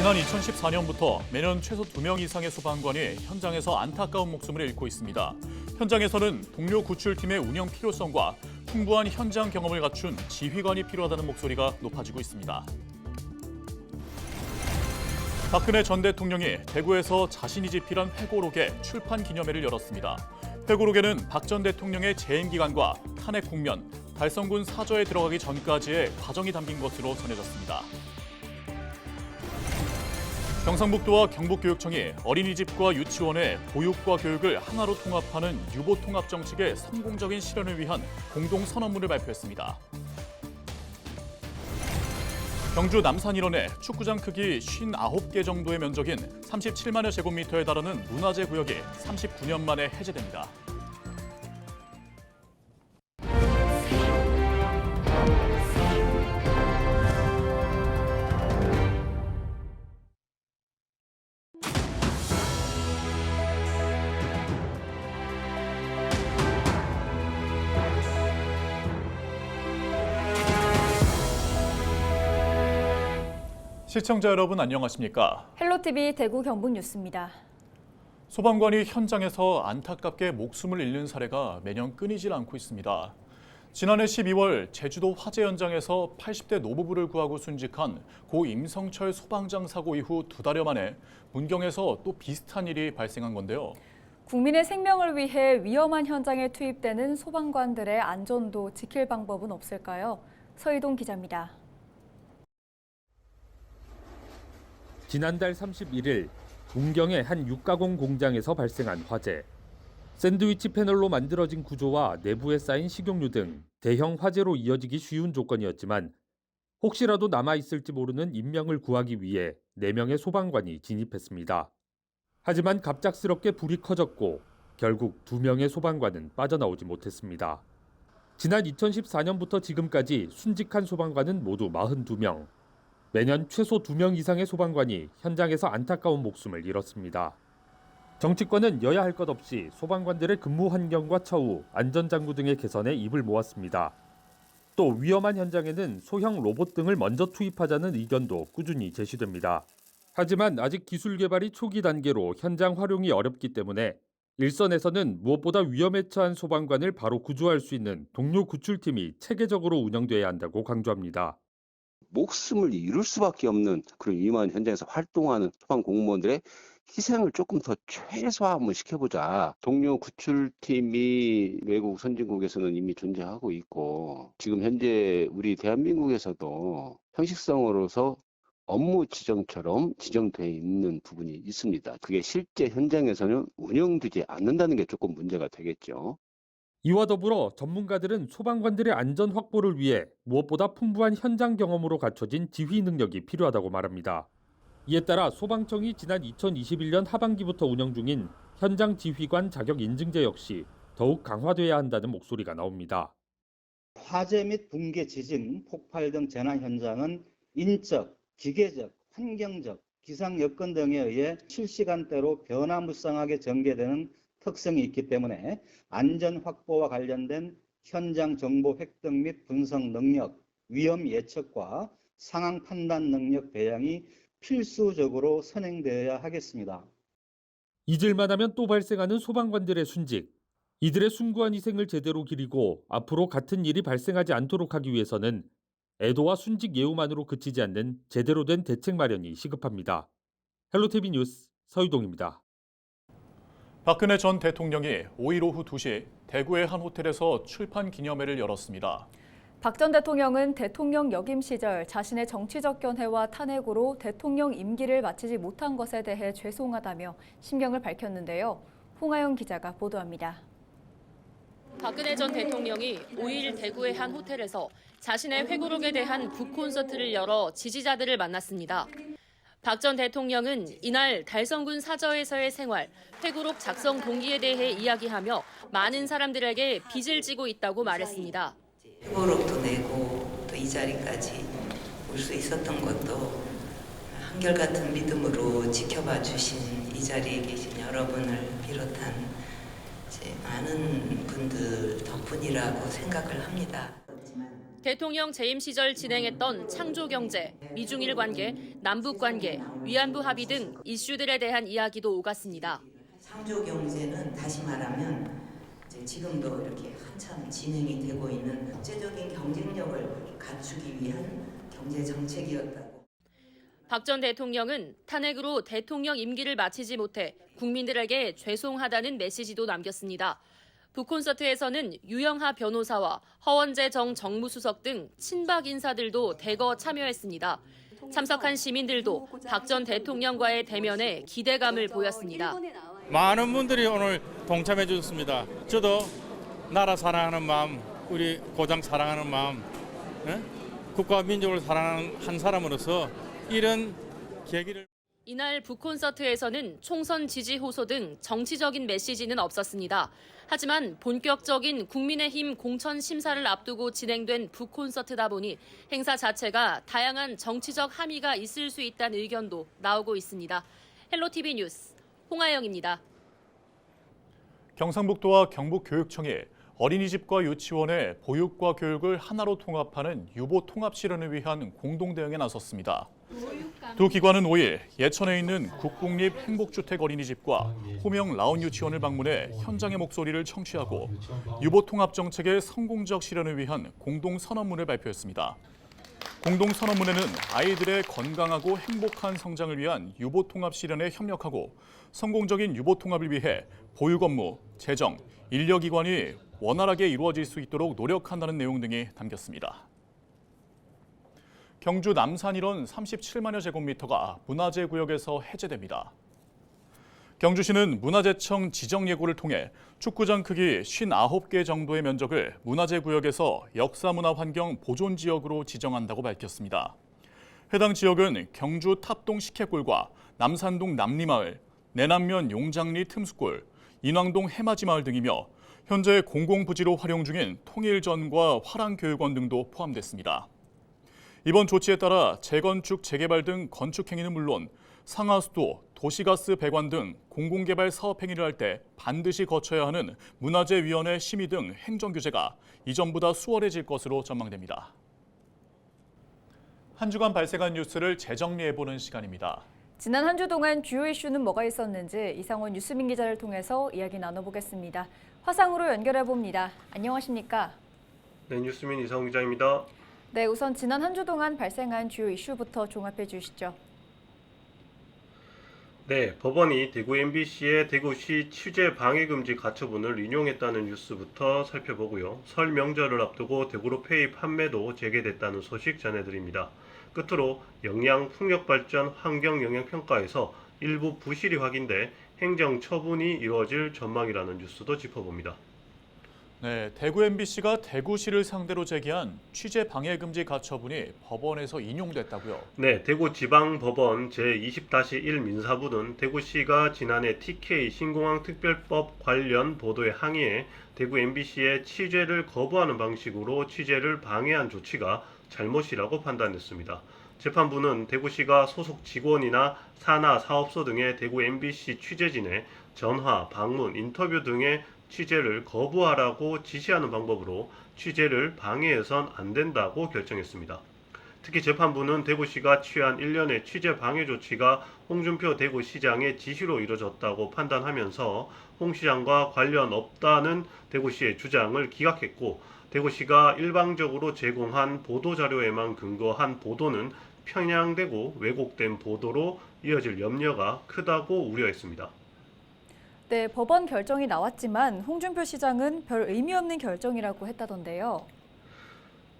지난 2014년부터 매년 최소 2명 이상의 소방관이 현장에서 안타까운 목숨을 잃고 있습니다. 현장에서는 동료 구출팀의 운영 필요성과 풍부한 현장 경험을 갖춘 지휘관이 필요하다는 목소리가 높아지고 있습니다. 박근혜 전 대통령이 대구에서 자신이 집필한 회고록의 출판 기념회를 열었습니다. 회고록에는 박 전 대통령의 재임 기간과 탄핵 국면, 달성군 사저에 들어가기 전까지의 과정이 담긴 것으로 전해졌습니다. 경상북도와 경북교육청이 어린이집과 유치원의 보육과 교육을 하나로 통합하는 유보통합 정책의 성공적인 실현을 위한 공동선언문을 발표했습니다. 경주 남산 일원의 축구장 크기 59개 정도의 면적인 37만여 제곱미터에 달하는 문화재 구역이 39년 만에 해제됩니다. 시청자 여러분 안녕하십니까? 헬로티비 대구 경북 뉴스입니다. 소방관이 현장에서 안타깝게 목숨을 잃는 사례가 매년 끊이질 않고 있습니다. 지난해 12월 제주도 화재 현장에서 80대 노부부를 구하고 순직한 고 임성철 소방장 사고 이후 2달여 만에 문경에서 또 비슷한 일이 발생한 건데요. 국민의 생명을 위해 위험한 현장에 투입되는 소방관들의 안전도 지킬 방법은 없을까요? 서희동 기자입니다. 지난달 31일 문경의 한 육가공 공장에서 발생한 화재. 샌드위치 패널로 만들어진 구조와 내부에 쌓인 식용유 등 대형 화재로 이어지기 쉬운 조건이었지만 혹시라도 남아있을지 모르는 인명을 구하기 위해 4명의 소방관이 진입했습니다. 하지만 갑작스럽게 불이 커졌고 결국 2명의 소방관은 빠져나오지 못했습니다. 지난 2014년부터 지금까지 순직한 소방관은 모두 42명. 매년 최소 2명 이상의 소방관이 현장에서 안타까운 목숨을 잃었습니다. 정치권은 여야 할 것 없이 소방관들의 근무 환경과 처우, 안전장구 등의 개선에 입을 모았습니다. 또 위험한 현장에는 소형 로봇 등을 먼저 투입하자는 의견도 꾸준히 제시됩니다. 하지만 아직 기술 개발이 초기 단계로 현장 활용이 어렵기 때문에 일선에서는 무엇보다 위험에 처한 소방관을 바로 구조할 수 있는 동료 구출팀이 체계적으로 운영돼야 한다고 강조합니다. 목숨을 잃을 수밖에 없는 그런 위험한 현장에서 활동하는 소방 공무원들의 희생을 조금 더 최소화 한번 시켜보자. 동료 구출팀이 외국 선진국에서는 이미 존재하고 있고 지금 현재 우리 대한민국에서도 형식성으로서 업무 지정처럼 지정되어 있는 부분이 있습니다. 그게 실제 현장에서는 운영되지 않는다는 게 조금 문제가 되겠죠. 이와 더불어 전문가들은 소방관들의 안전 확보를 위해 무엇보다 풍부한 현장 경험으로 갖춰진 지휘 능력이 필요하다고 말합니다. 이에 따라 소방청이 지난 2021년 하반기부터 운영 중인 현장 지휘관 자격 인증제 역시 더욱 강화돼야 한다는 목소리가 나옵니다. 화재 및 붕괴, 지진, 폭발 등 재난 현장은 인적, 기계적, 환경적, 기상 여건 등에 의해 실시간대로 변화무쌍하게 전개되는 특성이 있기 때문에 안전 확보와 관련된 현장 정보 획득 및 분석 능력, 위험 예측과 상황 판단 능력 배양이 필수적으로 선행되어야 하겠습니다. 잊을만 하면 또 발생하는 소방관들의 순직. 이들의 숭고한 희생을 제대로 기리고 앞으로 같은 일이 발생하지 않도록 하기 위해서는 애도와 순직 예우만으로 그치지 않는 제대로 된 대책 마련이 시급합니다. 헬로티비 뉴스 서희동입니다. 박근혜 전 대통령이 5일 오후 2시 대구의 한 호텔에서 출판 기념회를 열었습니다. 박 전 대통령은 대통령 역임 시절 자신의 정치적 견해와 탄핵으로 대통령 임기를 마치지 못한 것에 대해 죄송하다며 심경을 밝혔는데요. 홍하영 기자가 보도합니다. 박근혜 전 대통령이 5일 대구의 한 호텔에서 자신의 회고록에 대한 북콘서트를 열어 지지자들을 만났습니다. 박 전 대통령은 이날 달성군 사저에서의 생활, 회고록 작성 동기에 대해 이야기하며 많은 사람들에게 빚을 지고 있다고 말했습니다. 회고록도 내고 또 이 자리까지 올 수 있었던 것도 한결같은 믿음으로 지켜봐 주신 이 자리에 계신 여러분을 비롯한 많은 분들 덕분이라고 생각을 합니다. 대통령 재임 시절 진행했던 창조경제, 미중일 관계, 남북 관계, 위안부 합의 등 이슈들에 대한 이야기도 오갔습니다. 창조 경제는 다시 말하면 이제 지금도 이렇게 한참 진행이 되고 있는 국제적인 경쟁력을 갖추기 위한 경제 정책이었다고. 박 전 대통령은 탄핵으로 대통령 임기를 마치지 못해 국민들에게 죄송하다는 메시지도 남겼습니다. 북콘서트에서는 유영하 변호사와 허원재 정 정무수석 등 친박 인사들도 대거 참여했습니다. 참석한 시민들도 박 전 대통령과의 대면에 기대감을 보였습니다. 많은 분들이 오늘 동참해 주셨습니다. 저도 나라 사랑하는 마음, 우리 고장 사랑하는 마음, 국가와 민족을 사랑하는 한 사람으로서 이런 계기를. 이날 북콘서트에서는 총선 지지 호소 등 정치적인 메시지는 없었습니다. 하지만 본격적인 국민의힘 공천 심사를 앞두고 진행된 북콘서트다 보니 행사 자체가 다양한 정치적 함의가 있을 수 있다는 의견도 나오고 있습니다. 헬로티비 뉴스 홍아영입니다. 경상북도와 경북교육청이 어린이집과 유치원의 보육과 교육을 하나로 통합하는 유보 통합 실현을 위한 공동 대응에 나섰습니다. 두 기관은 5일 예천에 있는 국공립 행복주택 어린이집과 호명 라운 유치원을 방문해 현장의 목소리를 청취하고 유보 통합 정책의 성공적 실현을 위한 공동 선언문을 발표했습니다. 공동 선언문에는 아이들의 건강하고 행복한 성장을 위한 유보 통합 실현에 협력하고 성공적인 유보 통합을 위해 보육 업무, 재정, 인력기관이 원활하게 이루어질 수 있도록 노력한다는 내용 등이 담겼습니다. 경주 남산 일원 37만여 제곱미터가 문화재 구역에서 해제됩니다. 경주시는 문화재청 지정 예고를 통해 축구장 크기 59개 정도의 면적을 문화재 구역에서 역사문화환경 보존지역으로 지정한다고 밝혔습니다. 해당 지역은 경주 탑동 식혜골과 남산동 남리마을, 내남면 용장리 틈수골, 인왕동 해맞이마을 등이며 현재 공공부지로 활용 중인 통일전과 화랑교육원 등도 포함됐습니다. 이번 조치에 따라 재건축, 재개발 등 건축 행위는 물론 상하수도, 도시가스 배관 등 공공개발 사업 행위를 할 때 반드시 거쳐야 하는 문화재위원회 심의 등 행정규제가 이전보다 수월해질 것으로 전망됩니다. 한 주간 발생한 뉴스를 재정리해보는 시간입니다. 지난 한 주 동안 주요 이슈는 뭐가 있었는지 이상원 뉴스민 기자를 통해서 이야기 나눠보겠습니다. 화상으로 연결해봅니다. 안녕하십니까? 네, 뉴스민 이상원 기자입니다. 네, 우선 지난 한 주 동안 발생한 주요 이슈부터 종합해 주시죠. 네, 법원이 대구 MBC의 대구시 취재 방해 금지 가처분을 인용했다는 뉴스부터 살펴보고요. 설 명절을 앞두고 대구로 페이 판매도 재개됐다는 소식 전해드립니다. 끝으로 영양 풍력발전 환경영향평가에서 일부 부실이 확인돼 행정 처분이 이루어질 전망이라는 뉴스도 짚어봅니다. 네, 대구 MBC가 대구시를 상대로 제기한 취재 방해 금지 가처분이 법원에서 인용됐다고요? 네, 대구지방법원 제20-1 민사부는 대구시가 지난해 TK 신공항 특별법 관련 보도에 항의해 대구 MBC의 취재를 거부하는 방식으로 취재를 방해한 조치가 잘못이라고 판단했습니다. 재판부는 대구시가 소속 직원이나 산하 사업소 등의 대구 MBC 취재진의 전화, 방문, 인터뷰 등의 취재를 거부하라고 지시하는 방법으로 취재를 방해해선 안 된다고 결정했습니다. 특히 재판부는 대구시가 취한 일련의 취재 방해 조치가 홍준표 대구시장의 지시로 이뤄졌다고 판단하면서 홍 시장과 관련 없다는 대구시의 주장을 기각했고, 대구시가 일방적으로 제공한 보도자료에만 근거한 보도는 편향되고 왜곡된 보도로 이어질 염려가 크다고 우려했습니다. 네, 법원 결정이 나왔지만 홍준표 시장은 별 의미 없는 결정이라고 했다던데요.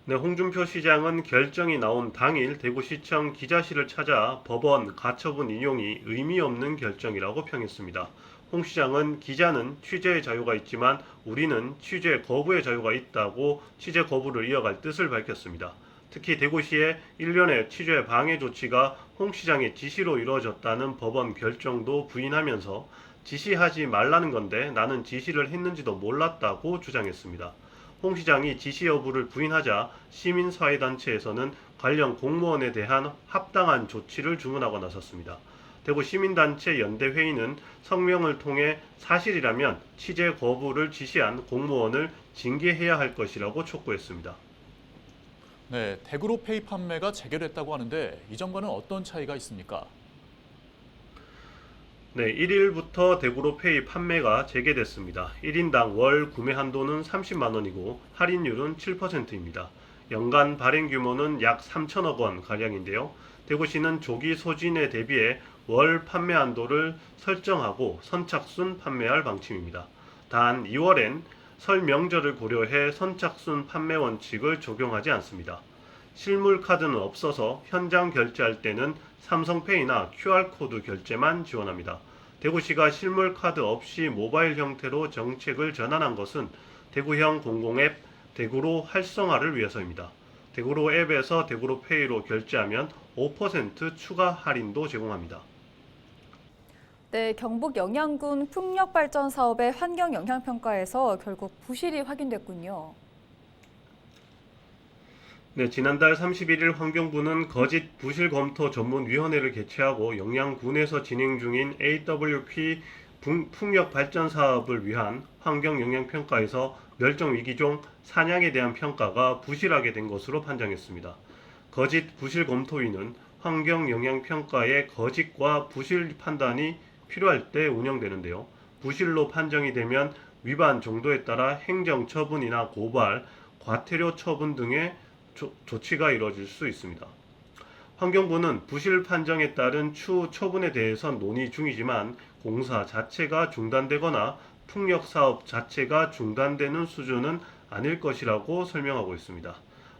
네, 홍준표 시장은 결정이 나온 당일 대구시청 기자실을 찾아 법원 가처분 인용이 의미 없는 결정이라고 평했습니다. 홍 시장은 기자는 취재의 자유가 있지만 우리는 취재 거부의 자유가 있다고 취재 거부를 이어갈 뜻을 밝혔습니다. 특히 대구시의 일련의 취재 방해 조치가 홍 시장의 지시로 이루어졌다는 법원 결정도 부인하면서 지시하지 말라는 건데 나는 지시를 했는지도 몰랐다고 주장했습니다. 홍 시장이 지시 여부를 부인하자 시민사회단체에서는 관련 공무원에 대한 합당한 조치를 주문하고 나섰습니다. 대구 시민단체 연대회의는 성명을 통해 사실이라면 취재 거부를 지시한 공무원을 징계해야 할 것이라고 촉구했습니다. 네, 대구로 페이 판매가 재개됐다고 하는데 이전과는 어떤 차이가 있습니까? 네, 1일부터 대구로 페이 판매가 재개됐습니다. 1인당 월 구매 한도는 30만 원이고 할인율은 7%입니다. 연간 발행 규모는 약 3천억 원 가량인데요. 대구시는 조기 소진에 대비해 월 판매 한도를 설정하고 선착순 판매할 방침입니다. 단 2월엔 설 명절을 고려해 선착순 판매 원칙을 적용하지 않습니다. 실물 카드는 없어서 현장 결제할 때는 삼성페이나 QR코드 결제만 지원합니다. 대구시가 실물 카드 없이 모바일 형태로 정책을 전환한 것은 대구형 공공앱 대구로 활성화를 위해서입니다. 대구로 앱에서 대구로 페이로 결제하면 5% 추가 할인도 제공합니다. 네, 경북 영양군 풍력발전 사업의 환경 영향 평가에서 결국 부실이 확인됐군요. 네, 지난달 31일 환경부는 거짓 부실 검토 전문위원회를 개최하고 영양군에서 진행 중인 AWP 풍력 발전 사업을 위한 환경 영향 평가에서 멸종 위기종 사냥에 대한 평가가 부실하게 된 것으로 판정했습니다. 거짓 부실 검토위는 환경 영향 평가의 거짓과 부실 판단이 필요할 때 운영되는데요. 부실로 판정이 되면 위반 정도에 따라 행정 처분이나 고발, 과태료 처분 등의 조치가 이루어질 수 있습니다. 환경부는 부실 판정에 따른 추후 처분에 대해서 논의 중이지만 공사 자체가 중단되거나 풍력 사업 자체가 중단되는 수준은 아닐 것이라고 설명하고 있습니다.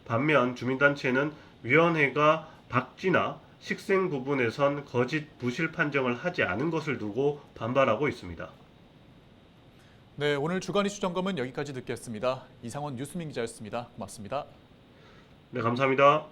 반면 주민단체는 위원회가 박쥐나 식생 부분에선 거짓 부실 판정을 하지 않은 것을 두고 반발하고 있습니다. 네, 오늘 주간 이슈 점검은 여기까지 듣겠습니다. 이상원 뉴스민 기자였습니다. 고맙습니다. 네, 감사합니다.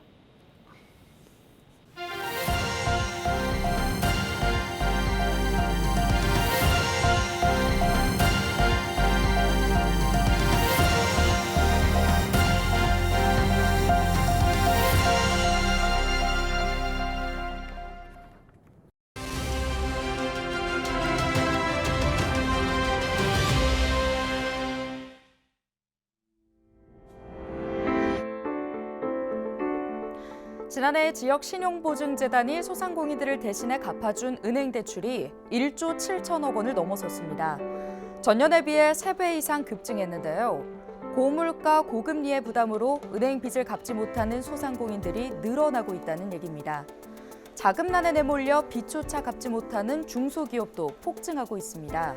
지난해 지역신용보증재단이 소상공인들을 대신해 갚아준 은행 대출이 1조 7천억 원을 넘어섰습니다. 전년에 비해 3배 이상 급증했는데요. 고물가 고금리의 부담으로 은행 빚을 갚지 못하는 소상공인들이 늘어나고 있다는 얘기입니다. 자금난에 내몰려 빚조차 갚지 못하는 중소기업도 폭증하고 있습니다.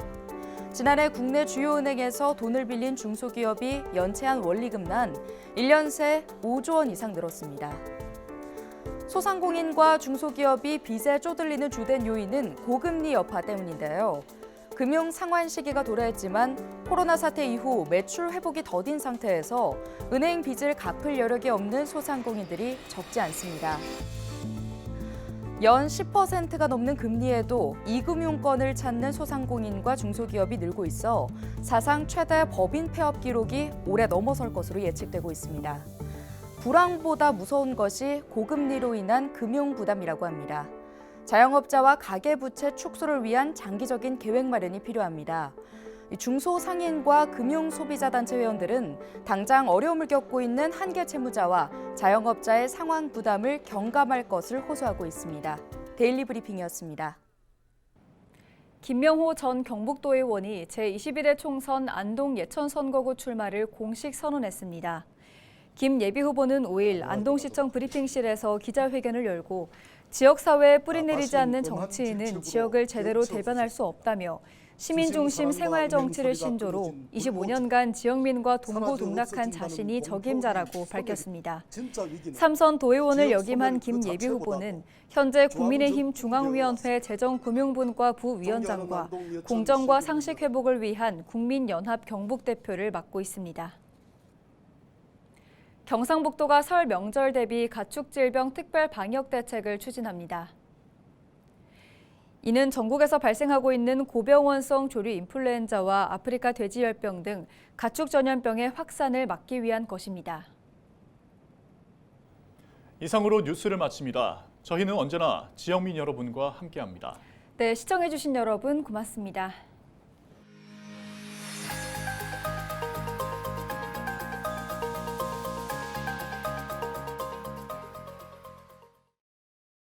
지난해 국내 주요 은행에서 돈을 빌린 중소기업이 연체한 원리금난 1년 새 5조 원 이상 늘었습니다. 소상공인과 중소기업이 빚에 쪼들리는 주된 요인은 고금리 여파 때문인데요. 금융 상환 시기가 도래했지만 코로나 사태 이후 매출 회복이 더딘 상태에서 은행 빚을 갚을 여력이 없는 소상공인들이 적지 않습니다. 연 10%가 넘는 금리에도 이금융권을 찾는 소상공인과 중소기업이 늘고 있어 사상 최대 법인 폐업 기록이 올해 넘어설 것으로 예측되고 있습니다. 불황보다 무서운 것이 고금리로 인한 금융 부담이라고 합니다. 자영업자와 가계부채 축소를 위한 장기적인 계획 마련이 필요합니다. 중소상인과 금융소비자단체 회원들은 당장 어려움을 겪고 있는 한계 채무자와 자영업자의 상환 부담을 경감할 것을 호소하고 있습니다. 데일리 브리핑이었습니다. 김명호 전 경북도의원이 제21회 총선 안동 예천선거구 출마를 공식 선언했습니다. 김 예비후보는 5일 안동시청 브리핑실에서 기자회견을 열고 지역사회에 뿌리내리지 않는 정치인은 지역을 제대로 대변할 수 없다며 시민 중심 생활 정치를 신조로 25년간 지역민과 동고동락한 자신이 적임자라고 밝혔습니다. 3선 도의원을 역임한 김 예비후보는 현재 국민의힘 중앙위원회 재정금융분과 부위원장과 공정과 상식 회복을 위한 국민연합 경북대표를 맡고 있습니다. 경상북도가 설 명절 대비 가축질병 특별 방역 대책을 추진합니다. 이는 전국에서 발생하고 있는 고병원성 조류 인플루엔자와 아프리카 돼지열병 등 가축 전염병의 확산을 막기 위한 것입니다. 이상으로 뉴스를 마칩니다. 저희는 언제나 지역민 여러분과 함께합니다. 네, 시청해주신 여러분 고맙습니다.